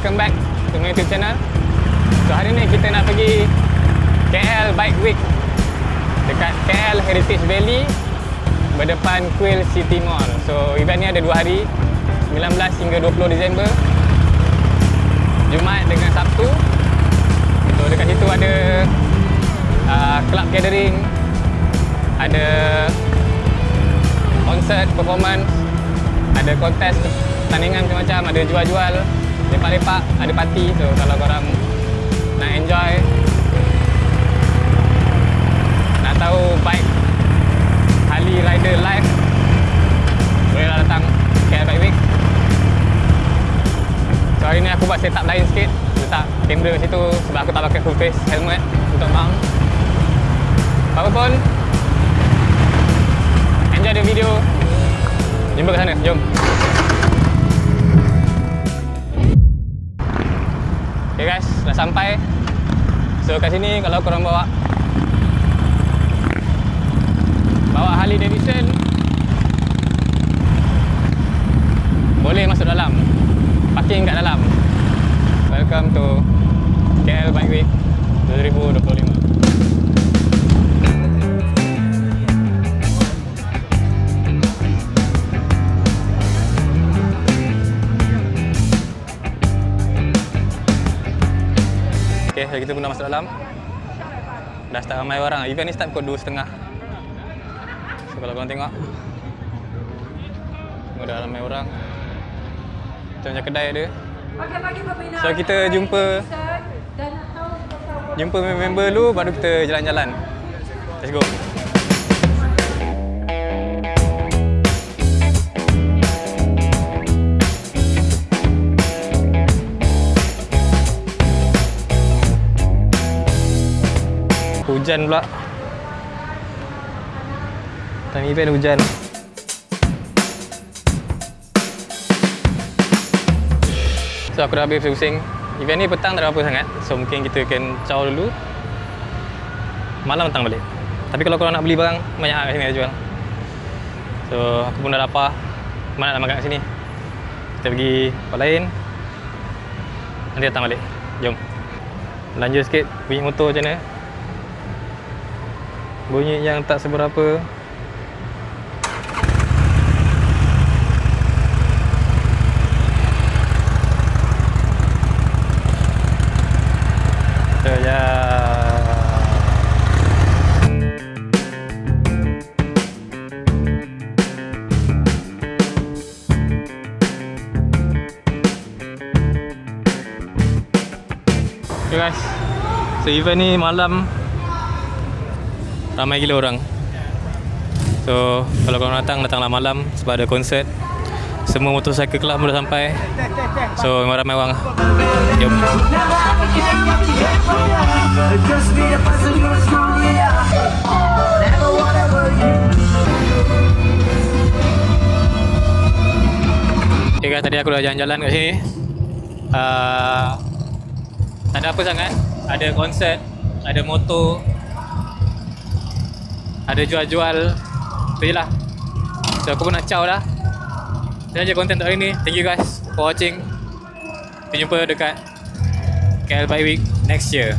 welcome back to my YouTube channel. So hari ni kita nak pergi KL Bike Week dekat KL Heritage Valley berdepan Quail City Mall. So event ni ada 2 hari, 19 hingga 20 Disember, Jumaat dengan Sabtu. So dekat situ ada club gathering, ada konsert, performance, ada kontes, tandingan macam-macam, ada jual-jual, lepak-lepak, ada party. So kalau korang nak enjoy, nak tahu bike Harley rider live, bolehlah datang KL Bike Week. So hari ni aku buat setup lain sikit, letak kamera situ sebab aku tak pakai full face helmet untuk mount. Apa pun, enjoy the video. Jumpa ke sana, jom. Okay guys, dah sampai. So kat sini kalau korang bawa Harley Davidson, boleh masuk dalam, parking kat dalam. Welcome to KL Bike Week 2025. Okay, so kita pun dah masuk dalam. Dah start ramai orang. Event ni start pukul 2.30. So kalau korang tengok, dah ramai orang. Macam kedai ada. So kita jumpa member dulu, baru kita jalan-jalan. Let's go. Hujan pula. Time event hujan. So aku dah habis pusing. Event ni petang tak ada apa sangat. So mungkin kita akan caw dulu. Malam petang balik. Tapi kalau korang nak beli barang, banyak kat sini ada jual. So aku pun dah lapar. Mana nak makan kat sini? Kita pergi tempat lain. Nanti datang balik. Jom. Belanja sikit, bunyi motor macam mana. Bunyi yang tak seberapa. So ya. Okay guys, so event ni malam ramai gila orang. So kalau korang datanglah malam sebab ada konsert. Semua motorcycle club pun dah sampai. So memang ramai orang. Jom. Okay guys, tadi aku dah jalan-jalan kat sini. Tak ada apa sangat. Ada konsert, ada motor, ada jual-jual. Itu je lah. So aku pun nak caw dah. Itu saja konten untuk hari ni. Thank you guys for watching. Kita jumpa dekat KL Bike Week next year.